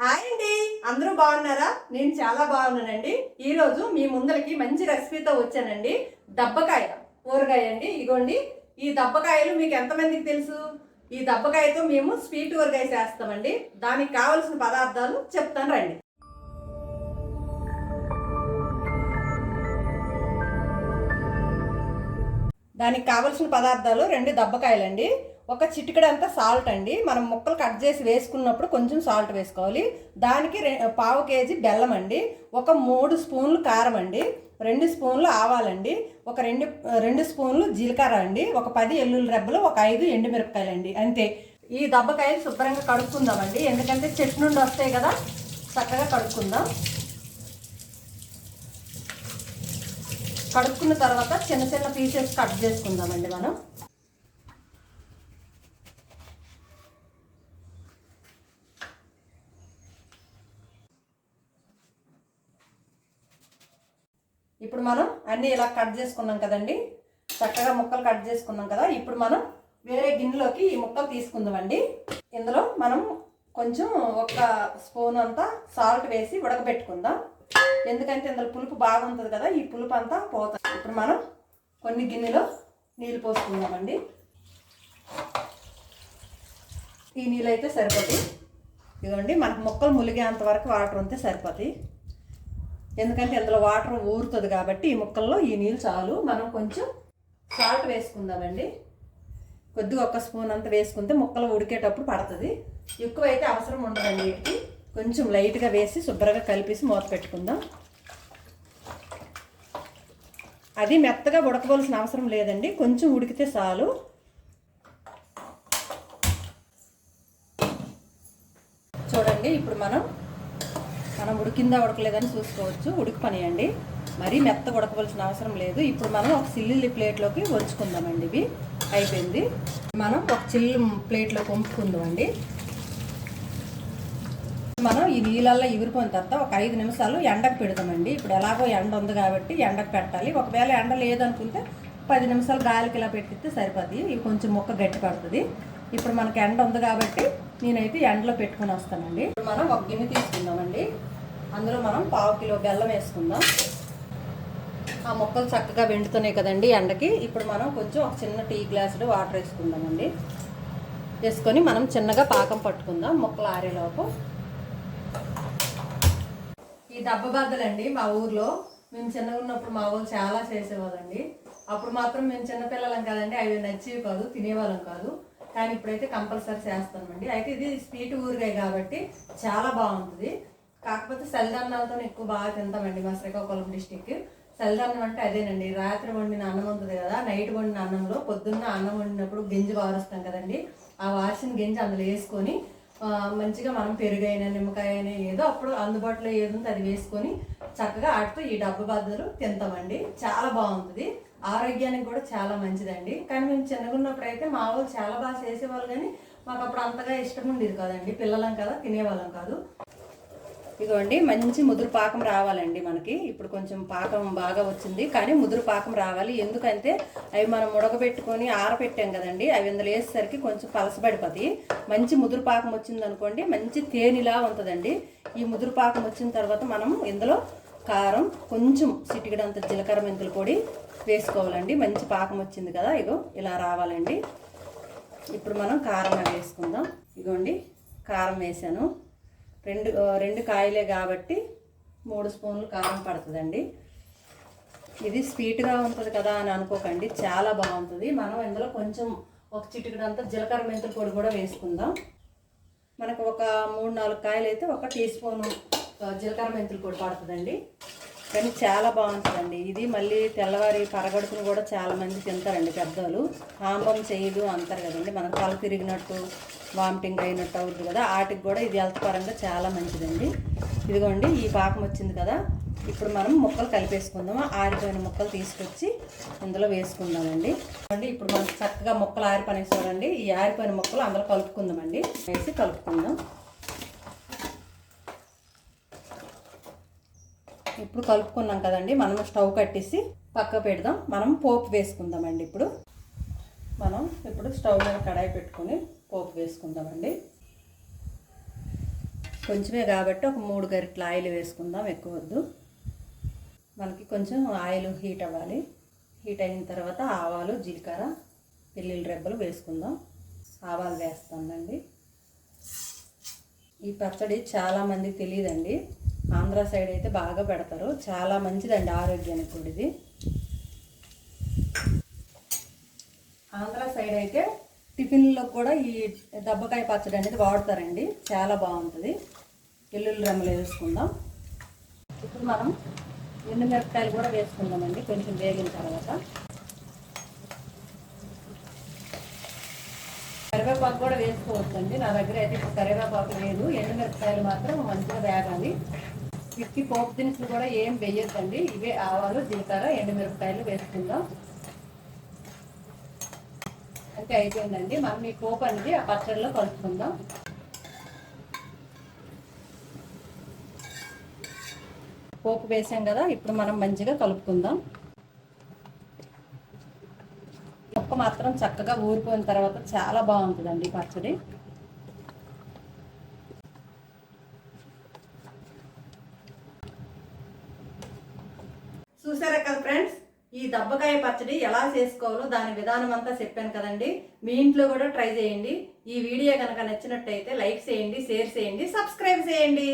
Hi అండి, అందరూ బాగున్నారా? నేను చాలా బాగున్నానండి. ఈరోజు మీ ముందరికి మంచి రెసిపీతో వచ్చానండి. దబ్బకాయ ఊరగాయ అండి. ఇగోండి, ఈ దబ్బకాయలు మీకు ఎంతమందికి తెలుసు? ఈ దబ్బకాయతో మేము స్వీట్ ఊరగాయ చేస్తామండి. దానికి కావలసిన పదార్థాలు చెప్తాను రండి. దానికి కావలసిన పదార్థాలు 2 దబ్బకాయలండి, ఒక చిటికెడంతా సాల్ట్ అండి. మనం ముక్కలు కట్ చేసి వేసుకున్నప్పుడు కొంచెం సాల్ట్ వేసుకోవాలి. దానికి 1/2 కేజీ బెల్లం అండి, ఒక 3 స్పూన్లు కారం అండి, 2 స్పూన్లు ఆవాలండి, ఒక 2 స్పూన్లు జీలకర్ర అండి, ఒక 10 ఎల్లుల్లి రెబ్బలు, ఒక 5 ఎండుమిరపకాయలండి. అంతే. ఈ దబ్బకాయలు శుభ్రంగా కడుక్కుందామండి, ఎందుకంటే చెట్టు నుండి వస్తాయి కదా, చక్కగా కడుక్కుందాం. కడుక్కున్న తర్వాత చిన్న చిన్న పీసెస్ కట్ చేసుకుందామండి మనం. ఇప్పుడు మనం అన్నీ ఇలా కట్ చేసుకున్నాం కదండి, చక్కగా ముక్కలు కట్ చేసుకున్నాం కదా. ఇప్పుడు మనం వేరే గిన్నెలోకి ఈ ముక్కలు తీసుకుందామండి. ఇందులో మనం కొంచెం 1 స్పూన్ అంతా సాల్ట్ వేసి ఉడకబెట్టుకుందాం, ఎందుకంటే ఇందులో పులుపు బాగుంటుంది కదా, ఈ పులుపు అంతా పోతుంది. ఇప్పుడు మనం కొన్ని గిన్నెలో నీళ్ళు పోసుకుందామండి. ఈ నీళ్ళు అయితే సరిపోతాయి. ఇదిగోండి, మనకు ముక్కలు ములిగేంత వరకు వాటర్ ఉంటే సరిపోతాయి, ఎందుకంటే ఇందులో వాటర్ ఊరుతుంది కాబట్టి ఈ ముక్కల్లో ఈ నీళ్ళు చాలు. మనం కొంచెం సాల్ట్ వేసుకుందామండి, కొద్దిగా 1 స్పూన్ అంతా వేసుకుంటే ముక్కలు ఉడికేటప్పుడు పడుతుంది. ఎక్కువైతే అవసరం ఉండదండి వీటికి, కొంచెం లైట్గా వేసి శుభ్రంగా కలిపేసి మూత పెట్టుకుందాం. అది మెత్తగా ఉడకవలసిన అవసరం లేదండి, కొంచెం ఉడికితే చాలు. చూడండి, ఇప్పుడు మనం ఉడికిందా ఉడకలేదని చూసుకోవచ్చు. ఉడికిపోయాయండి, మరీ మెత్తగా ఉడకవలసిన అవసరం లేదు. ఇప్పుడు మనం ఒక చిల్లి ప్లేట్లోకి వంచుకుందామండి. ఇవి అయిపోయింది. మనం ఒక చిల్లి ప్లేట్లోకి వంపుకుందామండి. మనం ఈ నీళ్ళల్లో ఎగిరిపోయిన తర్వాత ఒక 5 నిమిషాలు ఎండకు పెడతామండి. ఇప్పుడు ఎలాగో ఎండ ఉంది కాబట్టి ఎండకు పెట్టాలి. ఒకవేళ ఎండ లేదనుకుంటే 10 నిమిషాలు గాలికి ఇలా పెట్టిస్తే సరిపోద్ది. ఇవి కొంచెం ముక్క గట్టి పడుతుంది. ఇప్పుడు మనకి ఎండ ఉంది కాబట్టి నేనైతే ఎండలో పెట్టుకొని వస్తానండి. ఇప్పుడు మనం ఒక గిన్నె తీసుకుందామండి, అందులో మనం 1/2 కిలో బెల్లం వేసుకుందాం. ఆ ముక్కలు చక్కగా వెండుతున్నాయి కదండి ఎండకి. ఇప్పుడు మనం కొంచెం ఒక చిన్న టీ గ్లాసుడు వాటర్ వేసుకుందామండి. వేసుకొని మనం చిన్నగా పాకం పట్టుకుందాం ముక్కలు ఆరేలోపు. ఈ దబ్బబద్దలండి మా ఊర్లో మేము చిన్నగా ఉన్నప్పుడు మా ఊరు చాలా చేసేవాళ్ళండి. అప్పుడు మాత్రం మేము చిన్నపిల్లలం కదండి, అవి నచ్చేవి కాదు, తినేవాళ్ళం కాదు. కానీ ఇప్పుడైతే కంపల్సరీ చేస్తామండి. అయితే ఇది స్వీట్ ఊరగాయ కాబట్టి చాలా బాగుంటుంది. కాకపోతే చలిదన్నాలతో ఎక్కువ బాగా తింటామండి మా శ్రీకాకుళం డిస్టిక్. చలిదన్నం అంటే అదేనండి, రాత్రి వండిన అన్నం ఉంటుంది కదా, నైట్ వండిన అన్నంలో పొద్దున్న అన్నం వండినప్పుడు గింజ వారుస్తాం కదండి, ఆ వాసిన గింజ అందులో వేసుకొని మంచిగా మనం పెరుగైనా నిమ్మకాయ అయినా ఏదో అప్పుడు అందుబాటులో ఏది ఉందో అది వేసుకొని చక్కగా వాటితో ఈ డబ్బు బద్దలు తింటామండి. చాలా బాగుంటుంది, ఆరోగ్యానికి కూడా చాలా మంచిదండి. కానీ మేము చిన్నగా ఉన్నప్పుడు అయితే మా వాళ్ళు చాలా బాగా చేసేవాళ్ళు, కానీ మాకు అప్పుడు అంతగా ఇష్టం ఉండేది కాదండి, పిల్లలం కదా, తినేవాళ్ళం కాదు. ఇదిగోండి, మంచి ముదురు పాకం రావాలండి మనకి. ఇప్పుడు కొంచెం పాకం బాగా వచ్చింది, కానీ ముదురు పాకం రావాలి. ఎందుకంటే అవి మనం ఉడకబెట్టుకొని ఆరబెట్టాం కదండి, అవి ఇందులో వేసేసరికి కొంచెం పలసబడిపోతాయి. మంచి ముదురు పాకం వచ్చింది అనుకోండి, మంచి తేనెలా ఉంటుందండి. ఈ ముదురు పాకం వచ్చిన తర్వాత మనం ఇందులో కారం, కొంచెం చిటికెడంత జీలకర్ర మెంతుల పొడి వేసుకోవాలండి. మంచి పాకం వచ్చింది కదా, ఇగో ఇలా రావాలండి. ఇప్పుడు మనం కారం వేసుకుందాం. ఇగోండి, కారం వేసాను. రెండు కాయలే కాబట్టి 3 స్పూన్లు కారం పడుతుందండి. ఇది స్వీట్గా ఉంటుంది కదా అని అనుకోకండి, చాలా బాగుంటుంది. మనం ఇందులో కొంచెం ఒక చిటికెడంతా జీలకర్ర మెంతుల పొడి కూడా వేసుకుందాం. మనకు ఒక 3-4 కాయలు అయితే 1 టీ స్పూను జీలకర్ర మెంతుల పొడి పడుతుందండి. కానీ చాలా బాగుంటుందండి ఇది. మళ్ళీ తెల్లవారి పరగడుపును కూడా చాలామంది తింటారండి పెద్దలు. ఆంబం చేయదు అంటారు కదండి, మనం తల తిరిగినట్టు వామిటింగ్ అయినట్టు అవుతుంది కదా, వాటికి కూడా ఇది హెల్త్ పరంగా చాలా మంచిదండి. ఇదిగోండి, ఈ పాకం వచ్చింది కదా, ఇప్పుడు మనం ముక్కలు కలిపేసుకుందాము. ఆరిపోయిన ముక్కలు తీసుకొచ్చి ఇందులో వేసుకుందామండి. ఇప్పుడు మనం చక్కగా ముక్కలు ఆరిపోయినాయి చూడండి, ఈ ఆరిపోయిన ముక్కలు అందులో కలుపుకుందామండి. వేసి కలుపుకుందాం. ఇప్పుడు కలుపుకున్నాం కదండి, మనం స్టవ్ కట్టేసి పక్క పెడదాం. మనం పోపు వేసుకుందామండి. ఇప్పుడు స్టవ్ మీద కడాయి పెట్టుకొని పోపు వేసుకుందామండి. కొంచెమే కాబట్టి ఒక 3 గరిటెల ఆయిల్ వేసుకుందాం, ఎక్కువ వద్దు. మనకి కొంచెం ఆయిల్ హీట్ అవ్వాలి. హీట్ అయిన తర్వాత ఆవాలు, జీలకర్ర, వెల్లుల్లి రెబ్బలు వేసుకుందాం. ఆవాలు వేస్తానండి. ఈ పచ్చడి చాలామందికి తెలియదండి. ఆంధ్ర సైడ్ అయితే బాగా పెడతారు. చాలా మంచిదండి ఆరోగ్యానికి కూడా ఇది. ఆంధ్ర సైడ్ అయితే టిఫిన్లో కూడా ఈ దబ్బకాయ పచ్చడి అనేది వాడతారండి. చాలా బాగుంటుంది. వెల్లుల్లి రెమ్మలు వేసుకుందాం. ఇప్పుడు మనం ఎండుమిరపకాయలు కూడా వేసుకుందామండి కొంచెం వేగిన తర్వాత. కరివేపాకు కూడా వేసుకోవచ్చండి. నా దగ్గర అయితే ఇప్పుడు కరివేపాకు లేదు. ఎండుమిరపకాయలు మాత్రం మంచిగా వేగాలి. వీటికి పోపు దినుసులు కూడా ఏం వేయొద్దండి. ఇవే ఆవాలు, జీలకర్ర, ఎండుమిరపకాయలు వేసుకుందాం. అంటే అయిపోయిందండి. మనం ఈ పోపు అనేది ఆ పచ్చడిలో కలుపుకుందాం. పోపు వేసాం కదా, ఇప్పుడు మనం మంచిగా కలుపుకుందాం. ముక్క మాత్రం చక్కగా ఊరిపోయిన తర్వాత చాలా బాగుంటుందండి పచ్చడి. చూసారా కదా ఫ్రెండ్స్, ఈ దబ్బకాయ పచ్చడి ఎలా చేసుకోవాలో దాని విధానం అంతా చెప్పాను కదండి. మీ ఇంట్లో కూడా ట్రై చేయండి. ఈ వీడియో కనుక నచ్చినట్టయితే లైక్ చేయండి, షేర్ చేయండి, సబ్స్క్రైబ్ చేయండి.